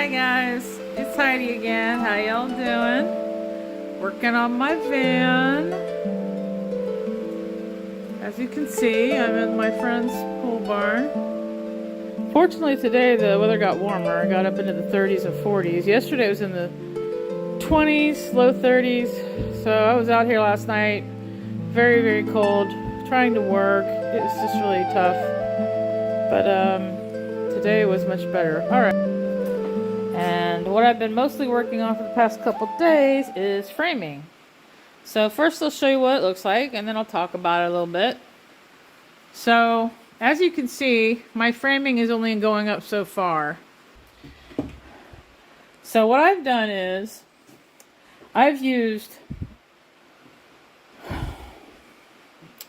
Hi guys, it's Heidi again. How y'all doing? Working on my van. As you can see, I'm in my friend's pool barn. Fortunately today the weather got warmer. I got up into the 30s and 40s. Yesterday it was in the 20s, low 30s. So I was out here last night, very, very cold, trying to work. It was just really tough. But today was much better. Alright. And what I've been mostly working on for the past couple days is framing. So first I'll show you what it looks like, and then I'll talk about it a little bit. So, as you can see, my framing is only going up so far. So what I've done is, I've used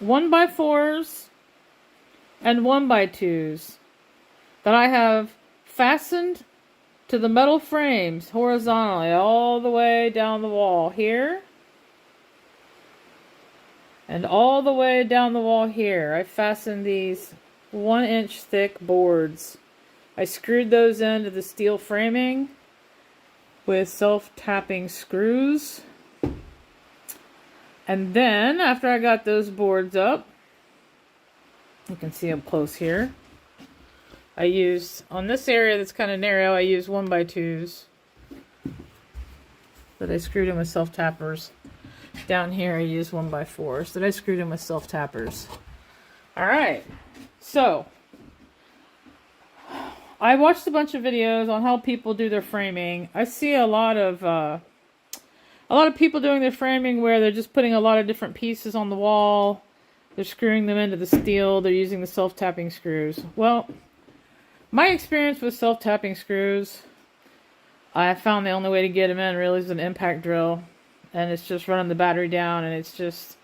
1x4s and 1x2s that I have fastened to the metal frames horizontally all the way down the wall here. And all the way down the wall here. I fastened these 1-inch thick boards. I screwed those into the steel framing with self-tapping screws. And then, after I got those boards up, you can see up close here, I used, on this area that's kind of narrow, I used 1x2s that I screwed in with self-tappers. Down here I used 1x4s that I screwed in with self-tappers. Alright, so I watched a bunch of videos on how people do their framing. I see a lot of people doing their framing where they're just putting a lot of different pieces on the wall. They're screwing them into the steel. They're using the self-tapping screws. Well, my experience with self-tapping screws, I found the only way to get them in really is an impact drill. And it's just running the battery down, and it's just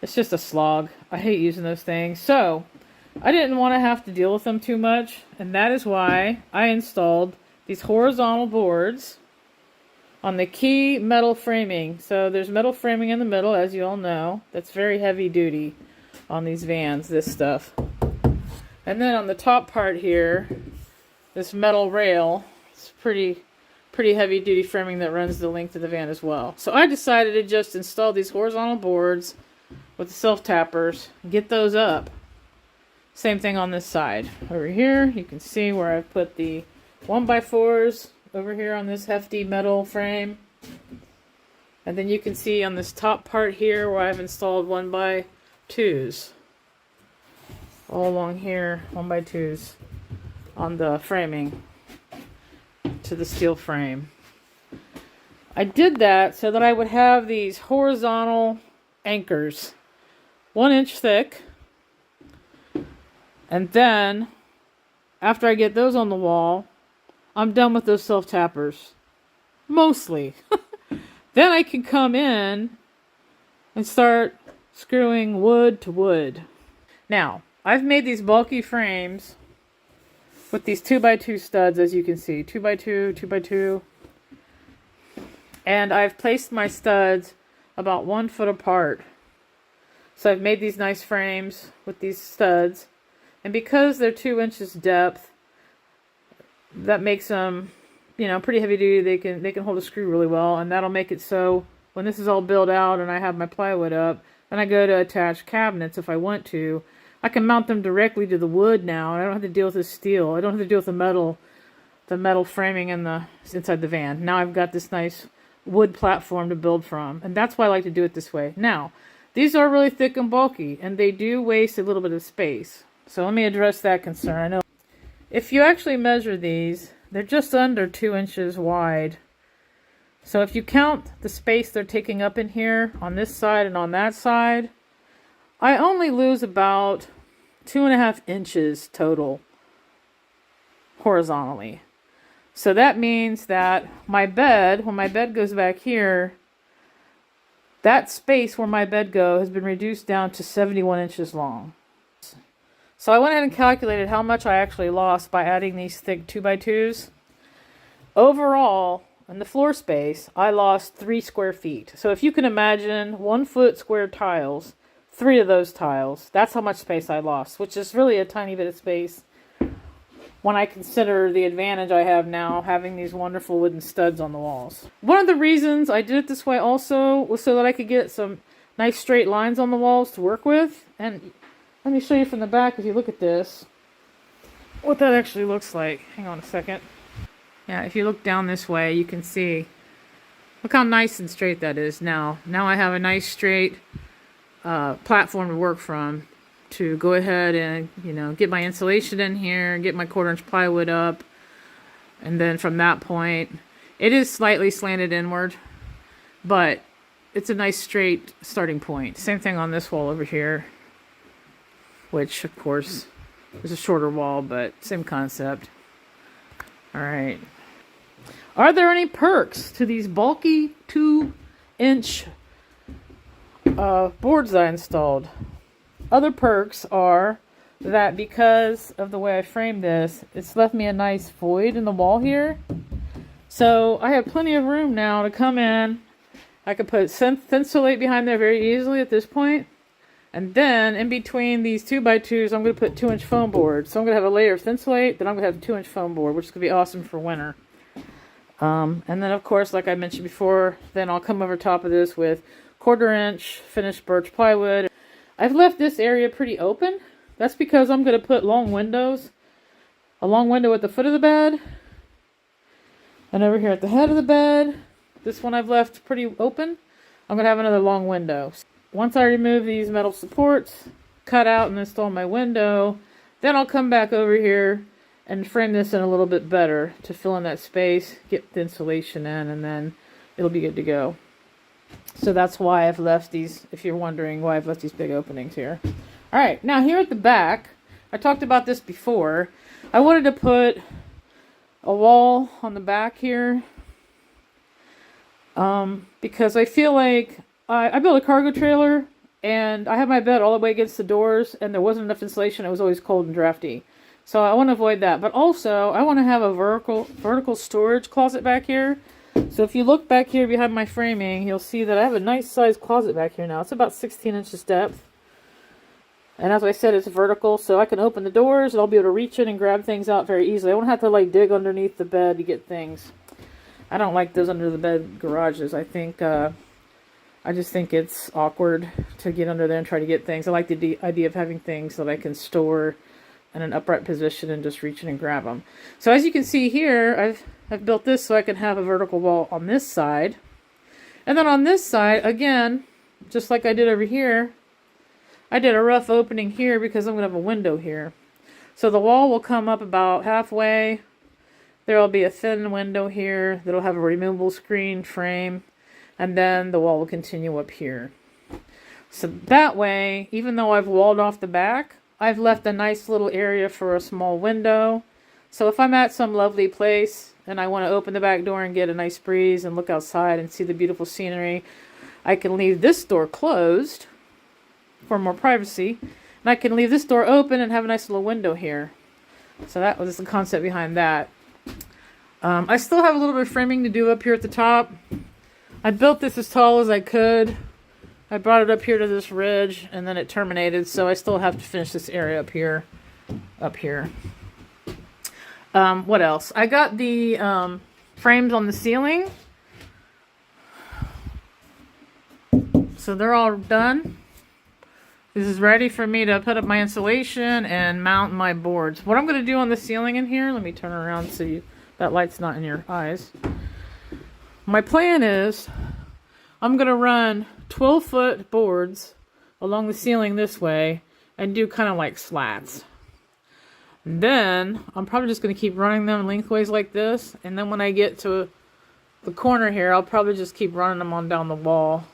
a slog. I hate using those things. So, I didn't want to have to deal with them too much, and that is why I installed these horizontal boards on the key metal framing. So there's metal framing in the middle, as you all know. That's very heavy duty on these vans, this stuff. And then on the top part here, this metal rail, it's pretty heavy duty framing that runs the length of the van as well. So I decided to just install these horizontal boards with the self-tappers, get those up. Same thing on this side. Over here, you can see where I've put the 1x4s over here on this hefty metal frame. And then you can see on this top part here where I've installed 1x2s. All along here, 1x2s on the framing to the steel frame. I did that so that I would have these horizontal anchors, 1 inch thick. And then, after I get those on the wall, I'm done with those self-tappers. Mostly. Then I can come in and start screwing wood to wood. Now, I've made these bulky frames with these 2x2 studs, as you can see. 2x2, 2x2. And I've placed my studs about 1 foot apart. So I've made these nice frames with these studs. And because they're 2 inches depth, that makes them, you know, pretty heavy duty. They can hold a screw really well. And that'll make it so when this is all built out and I have my plywood up, then I go to attach cabinets if I want to, I can mount them directly to the wood now, and I don't have to deal with the steel. I don't have to deal with the metal framing in inside the van. Now I've got this nice wood platform to build from, and that's why I like to do it this way. Now, these are really thick and bulky, and they do waste a little bit of space. So let me address that concern. I know if you actually measure these, they're just under 2 inches wide. So if you count the space they're taking up in here on this side and on that side, I only lose about 2.5 inches total horizontally. So that means that my bed, when my bed goes back here, that space where my bed goes has been reduced down to 71 inches long. So I went ahead and calculated how much I actually lost by adding these thick 2x2s. Overall, in the floor space, I lost 3 square feet. So if you can imagine 1 foot square tiles, 3 of those tiles, that's how much space I lost, which is really a tiny bit of space. when I consider the advantage I have now having these wonderful wooden studs on the walls. One of the reasons I did it this way also was so that I could get some nice straight lines on the walls to work with. And let me show you from the back, if you look at this, what that actually looks like. Hang on a second. Yeah, if you look down this way, you can see, look how nice and straight that is now. Now I have a nice straight platform to work from to go ahead and, you know, get my insulation in here, get my 1/4-inch plywood up, and then from that point, it is slightly slanted inward, but it's a nice straight starting point. Same thing on this wall over here, which of course is a shorter wall, but same concept. All right. Are there any perks to these bulky 2-inch boards I installed? Other perks are that because of the way I framed this, it's left me a nice void in the wall here. So I have plenty of room now to come in. I could put Thinsulate behind there very easily at this point. And then in between these 2x2s, I'm going to put 2-inch foam board. So I'm going to have a layer of Thinsulate, then I'm going to have a 2-inch foam board, which is going to be awesome for winter. And then of course, like I mentioned before, then I'll come over top of this with 1/4-inch finished birch plywood. I've left this area pretty open. That's because I'm going to put long windows. A long window at the foot of the bed. And over here at the head of the bed. This one I've left pretty open. I'm going to have another long window. Once I remove these metal supports, cut out and install my window, then I'll come back over here and frame this in a little bit better to fill in that space, get the insulation in, and then it'll be good to go. So that's why I've left these, if you're wondering why I've left these big openings here. All right, now here at the back, I talked about this before. I wanted to put a wall on the back here because I feel like I built a cargo trailer and I had my bed all the way against the doors and there wasn't enough insulation. It was always cold and drafty. So I want to avoid that. But also, I want to have a vertical storage closet back here. So if you look back here behind my framing, you'll see that I have a nice sized closet back here now. It's about 16 inches depth. And as I said, it's vertical, so I can open the doors and I'll be able to reach in and grab things out very easily. I won't have to like dig underneath the bed to get things. I don't like those under the bed garages. I just think it's awkward to get under there and try to get things. I like the idea of having things that I can store in an upright position and just reach in and grab them. So as you can see here, I've built this so I can have a vertical wall on this side. And then on this side, again, just like I did over here, I did a rough opening here because I'm going to have a window here. So the wall will come up about halfway. There will be a thin window here that'll have a removable screen frame. And then the wall will continue up here. So that way, even though I've walled off the back, I've left a nice little area for a small window. So if I'm at some lovely place and I want to open the back door and get a nice breeze and look outside and see the beautiful scenery, I can leave this door closed for more privacy. And I can leave this door open and have a nice little window here. So that was the concept behind that. I still have a little bit of framing to do up here at the top. I built this as tall as I could. I brought it up here to this ridge and then it terminated, so I still have to finish this area up here. What else? I got the frames on the ceiling. So they're all done. This is ready for me to put up my insulation and mount my boards. What I'm going to do on the ceiling in here, let me turn around so that light's not in your eyes. My plan is I'm going to run 12-foot boards along the ceiling this way and do kind of like slats. And then I'm probably just going to keep running them lengthways like this. And then when I get to the corner here, I'll probably just keep running them on down the wall.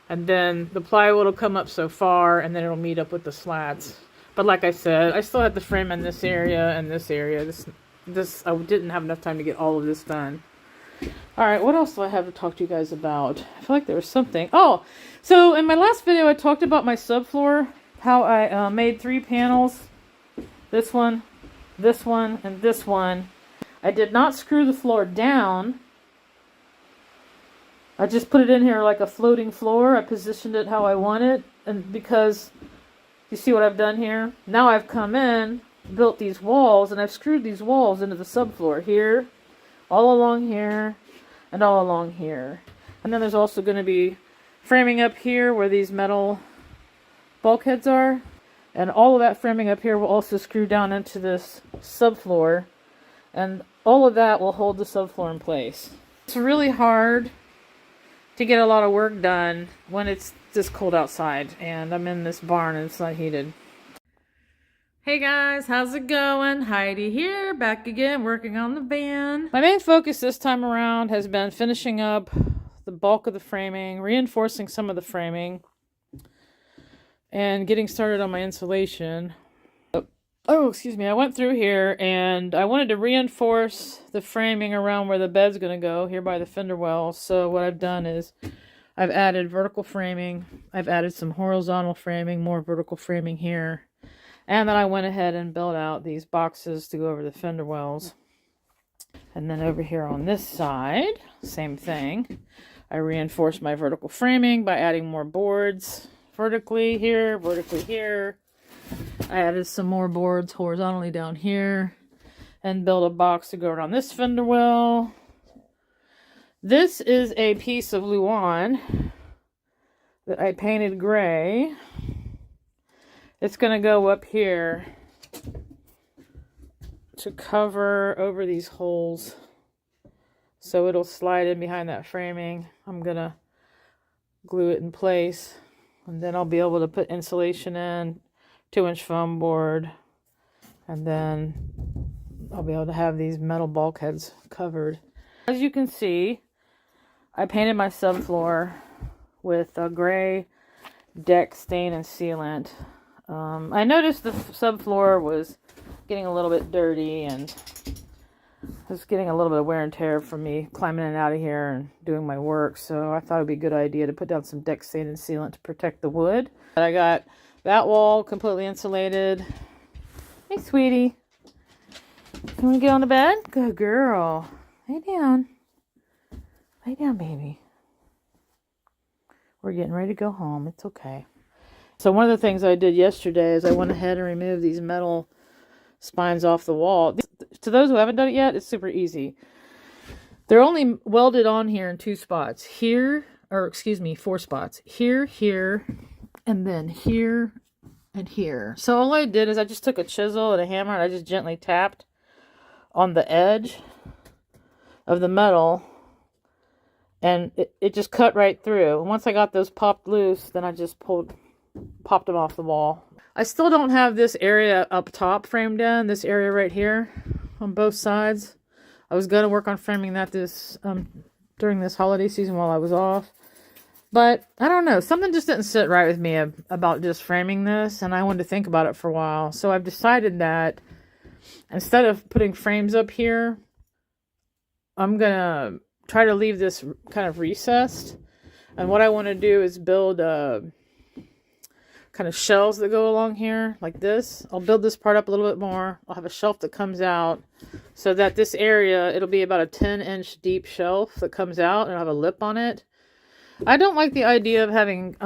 And then the plywood will come up so far and then it'll meet up with the slats. But like I said, I still have to frame in this area and this area. This I didn't have enough time to get all of this done. Alright, what else do I have to talk to you guys about? I feel like there was something. Oh, so in my last video I talked about my subfloor. How I made 3 panels. This one, and this one. I did not screw the floor down. I just put it in here like a floating floor. I positioned it how I want it. And because, you see what I've done here? Now I've come in built these walls, and I've screwed these walls into the subfloor here, all along here, and all along here. And then there's also going to be framing up here where these metal bulkheads are. And all of that framing up here will also screw down into this subfloor. And all of that will hold the subfloor in place. It's really hard to get a lot of work done when it's this cold outside. And I'm in this barn and it's not heated. Hey guys, how's it going? Heidi here, back again, working on the van. My main focus this time around has been finishing up the bulk of the framing, reinforcing some of the framing, and getting started on my insulation. Oh, excuse me, I went through here and I wanted to reinforce the framing around where the bed's going to go, here by the fender well. So what I've done is I've added vertical framing, I've added some horizontal framing, more vertical framing here. And then I went ahead and built out these boxes to go over the fender wells. And then over here on this side, same thing. I reinforced my vertical framing by adding more boards vertically here. I added some more boards horizontally down here. And built a box to go around this fender well. This is a piece of Luan that I painted gray. It's going to go up here to cover over these holes so it'll slide in behind that framing. I'm going to glue it in place and then I'll be able to put insulation in, 2-inch foam board, and then I'll be able to have these metal bulkheads covered. As you can see, I painted my subfloor with a gray deck stain and sealant. I noticed the subfloor was getting a little bit dirty and was getting a little bit of wear and tear from me climbing in and out of here and doing my work. So I thought it would be a good idea to put down some deck stain and sealant to protect the wood. I got that wall completely insulated. Hey, sweetie. You want to get on the bed? Good girl. Lay down. Lay down, baby. We're getting ready to go home. It's okay. So one of the things I did yesterday is I went ahead and removed these metal spines off the wall. To those who haven't done it yet, it's super easy. They're only welded on here in 2 spots. Here, or excuse me, 4 spots. Here, here, and then here and here. So all I did is I just took a chisel and a hammer and I just gently tapped on the edge of the metal. And it just cut right through. And once I got those popped loose, then I just popped them off the wall. I still don't have this area up top framed in, this area right here on both sides. I was going to work on framing that during this holiday season while I was off. But I don't know, something just didn't sit right with me about just framing this, and I wanted to think about it for a while. So I've decided that instead of putting frames up here, I'm going to try to leave this kind of recessed. And what I want to do is build kind of shelves that go along here like this. I'll build this part up a little bit more. I'll have a shelf that comes out so that this area, it'll be about a 10-inch deep shelf that comes out and I'll have a lip on it. I don't like the idea of having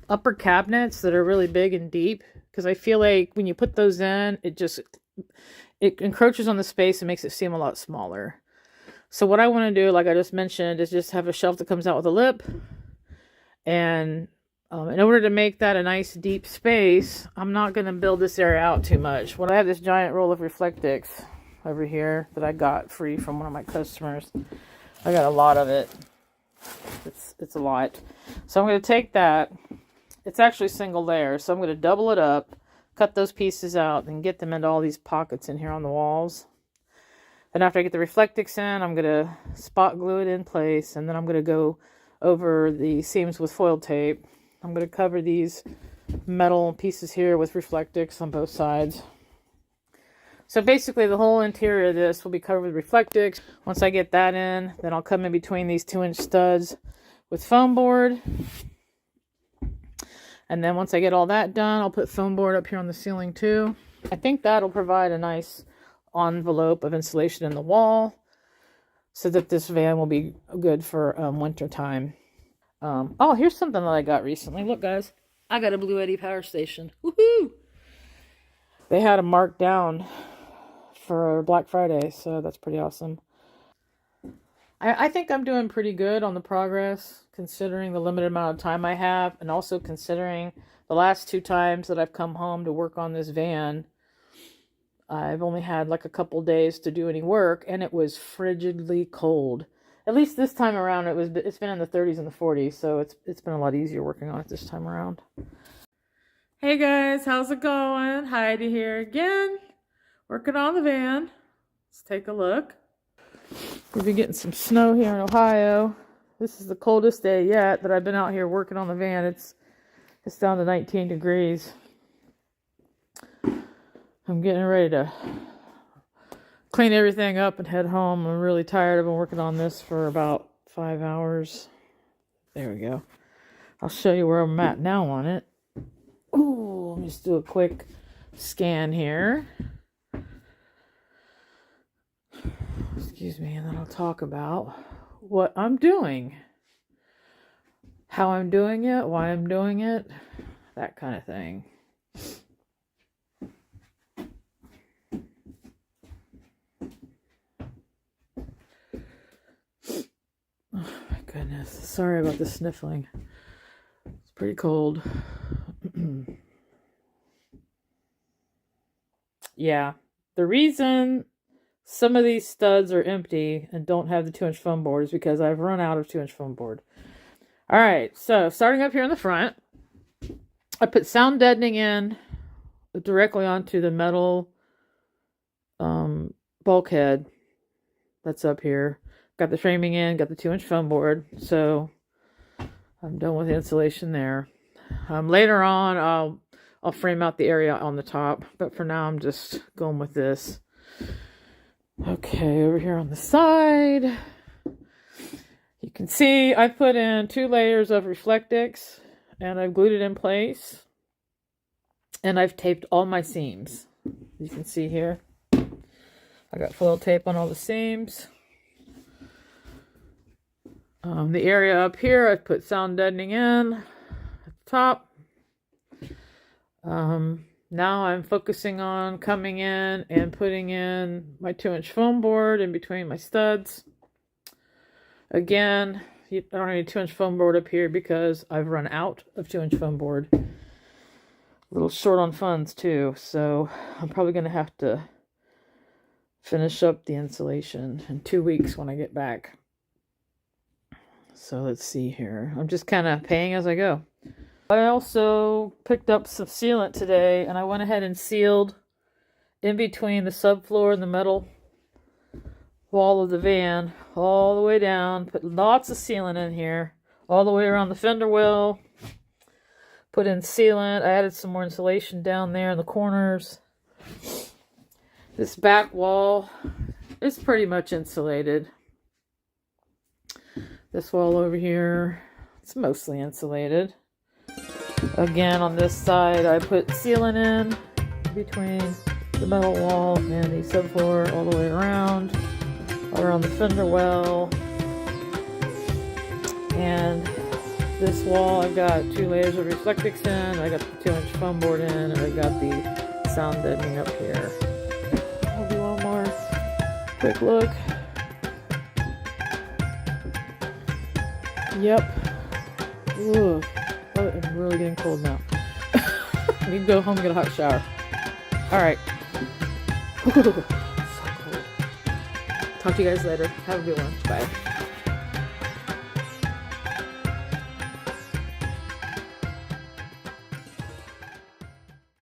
upper cabinets that are really big and deep because I feel like when you put those in, it encroaches on the space and makes it seem a lot smaller. So what I want to do, like I just mentioned, is just have a shelf that comes out with a lip. And in order to make that a nice deep space, I'm not going to build this area out too much. When I have this giant roll of Reflectix over here that I got free from one of my customers, I got a lot of it. It's a lot. So I'm going to take that. It's actually single layer, so I'm going to double it up, cut those pieces out, and get them into all these pockets in here on the walls. Then after I get the Reflectix in, I'm going to spot glue it in place, and then I'm going to go over the seams with foil tape. I'm going to cover these metal pieces here with Reflectix on both sides. So basically the whole interior of this will be covered with Reflectix. Once I get that in, then I'll come in between these 2-inch studs with foam board. And then once I get all that done, I'll put foam board up here on the ceiling too. I think that'll provide a nice envelope of insulation in the wall so that this van will be good for winter time. Oh, here's something that I got recently. Look, guys, I got a Blue Eddy power station. Woohoo! They had them marked down for Black Friday, so that's pretty awesome. I think I'm doing pretty good on the progress, considering the limited amount of time I have, and also considering the last 2 times that I've come home to work on this van, I've only had like a couple days to do any work, and it was frigidly cold. At least this time around, it's been in the 30s and the 40s, so it's been a lot easier working on it this time around. Hey guys, how's it going? Heidi here again, working on the van. Let's take a look. We've been getting some snow here in Ohio. This is the coldest day yet that I've been out here working on the van. It's down to 19 degrees. I'm getting ready to clean everything up and head home. I'm really tired. I've been working on this for about 5 hours. There we go. I'll show you where I'm at now on it. Ooh, let me just do a quick scan here. Excuse me, and then I'll talk about what I'm doing, how I'm doing it, why I'm doing it, that kind of thing. Oh my goodness, sorry about the sniffling. It's pretty cold. Yeah, the reason some of these studs are empty and don't have the 2-inch foam board is because I've run out of 2-inch foam board. All right, so starting up here in the front, I put sound deadening in directly onto the metal bulkhead that's up here. Got the framing in, got the 2-inch foam board, so I'm done with the insulation there. Later on, I'll frame out the area on the top, but for now I'm just going with this. Okay, over here on the side, you can see I put in 2 layers of Reflectix, and I've glued it in place, and I've taped all my seams. You can see here, I got foil tape on all the seams. The area up here, I've put sound deadening in at the top. Now I'm focusing on coming in and putting in my 2-inch foam board in between my studs. Again, I don't need a 2-inch foam board up here because I've run out of 2-inch foam board. A little short on funds too, so I'm probably going to have to finish up the insulation in 2 weeks when I get back. So let's see here. I'm just kind of paying as I go. I also picked up some sealant today, and I went ahead and sealed in between the subfloor and the metal wall of the van all the way down. Put lots of sealant in here all the way around the fender well. Put in sealant. I added some more insulation down there in the corners. This back wall is pretty much insulated. This wall over here, it's mostly insulated. Again, on this side, I put sealant in between the metal wall and the subfloor all the way around the fender well. And this wall, I've got 2 layers of Reflectix in, I got the 2-inch foam board in, and I got the sound deadening up here. I'll do one more quick look. Yep. Ooh. I'm really getting cold now. I need to go home and get a hot shower. Alright. So cold. Talk to you guys later. Have a good one. Bye.